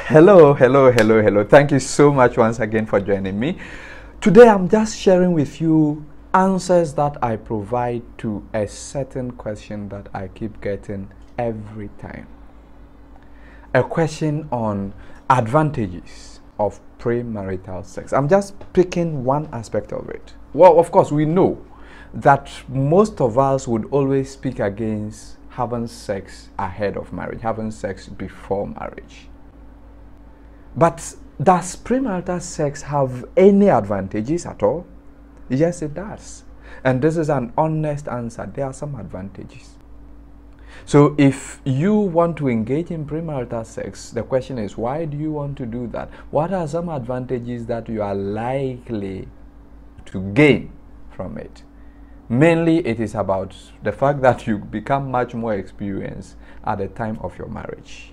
Hello, hello, hello, hello. Thank you so much once again for joining me. Today I'm just sharing with you answers that I provide to a certain question that I keep getting every time. A question on advantages of premarital sex. I'm just picking one aspect of it. Well, of course, we know that most of us would always speak against having sex ahead of marriage, having sex before marriage. But does premarital sex have any advantages at all? Yes, it does. And this is an honest answer. There are some advantages. So if you want to engage in premarital sex, the question is, why do you want to do that? What are some advantages that you are likely to gain from it? Mainly, it is about the fact that you become much more experienced at the time of your marriage.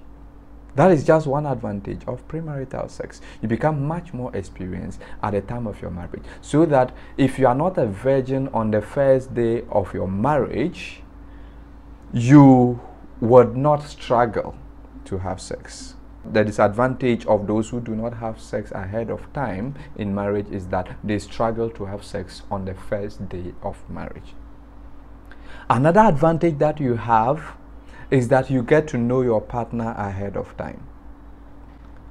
That is just one advantage of premarital sex. You become much more experienced at the time of your marriage. So that if you are not a virgin on the first day of your marriage, you would not struggle to have sex. The disadvantage of those who do not have sex ahead of time in marriage is that they struggle to have sex on the first day of marriage. Another advantage that you have is that you get to know your partner ahead of time.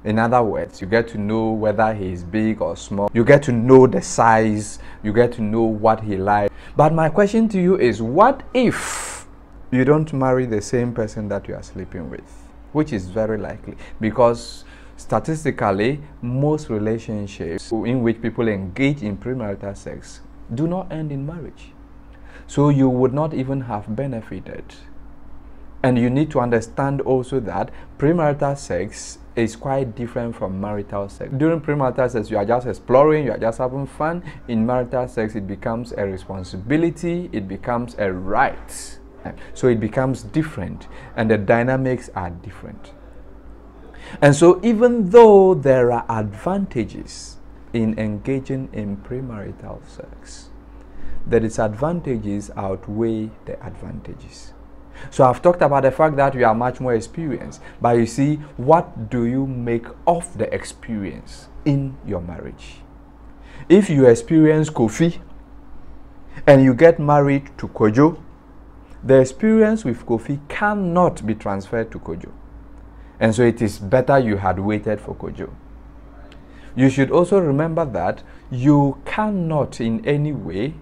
In other words, you get to know whether he is big or small. You get to know the size. You get to know what he likes. But my question to you is, what if you don't marry the same person that you are sleeping with? Which is very likely, because statistically, most relationships in which people engage in premarital sex do not end in marriage. So you would not even have benefited. And you need to understand also that premarital sex is quite different from marital sex. During premarital sex, you are just exploring, you are just having fun. In marital sex, it becomes a responsibility, it becomes a right. So it becomes different, and the dynamics are different. And so even though there are advantages in engaging in premarital sex, the disadvantages outweigh the advantages. So I've talked about the fact that you are much more experienced, but you see, what do you make of the experience in your marriage? If you experience Kofi and you get married to Kojo, the experience with Kofi cannot be transferred to Kojo. And so it is better you had waited for Kojo. You should also remember that you cannot in any way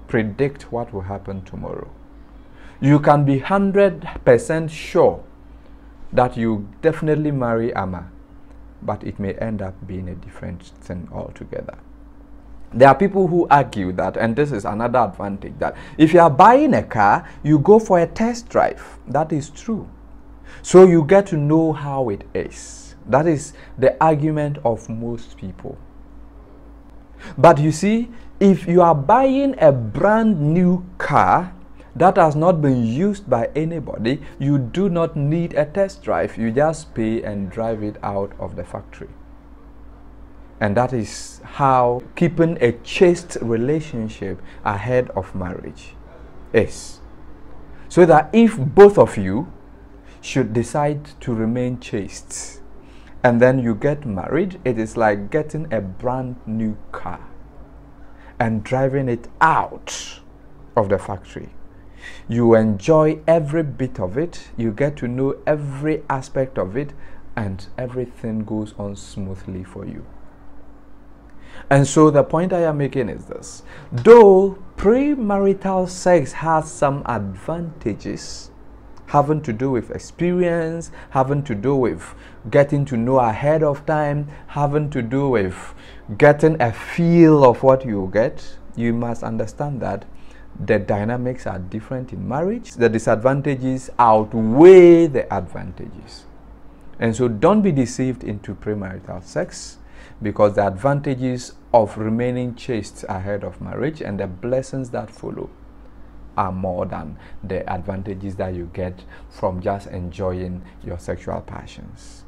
predict what will happen tomorrow. You can be 100% sure that you definitely marry Amma, but it may end up being a different thing altogether. There are people who argue that, and this is another advantage, that if you are buying a car, you go for a test drive. That is true. So you get to know how it is. That is the argument of most people. But you see, if you are buying a brand new car that has not been used by anybody, you do not need a test drive. You just pay and drive it out of the factory. And that is how keeping a chaste relationship ahead of marriage is. So that if both of you should decide to remain chaste and then you get married, it is like getting a brand new car and driving it out of the factory. You enjoy every bit of it, you get to know every aspect of it, and everything goes on smoothly for you. And so the point I am making is this: though premarital sex has some advantages having to do with experience, having to do with getting to know ahead of time, having to do with getting a feel of what you get, you must understand that the dynamics are different in marriage. The disadvantages outweigh the advantages. And so don't be deceived into premarital sex, because the advantages of remaining chaste ahead of marriage and the blessings that follow are more than the advantages that you get from just enjoying your sexual passions.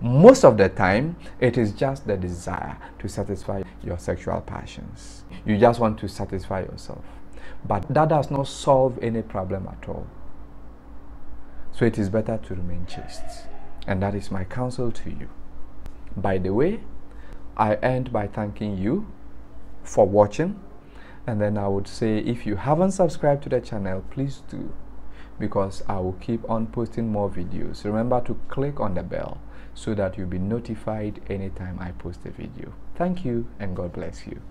Most of the time, it is just the desire to satisfy your sexual passions. You just want to satisfy yourself. But that does not solve any problem at all. So it is better to remain chaste. And that is my counsel to you. By the way, I end by thanking you for watching, and then I would say, if you haven't subscribed to the channel, please do, because I will keep on posting more videos. Remember to click on the bell so that you'll be notified anytime I post a video. Thank you, and God bless you.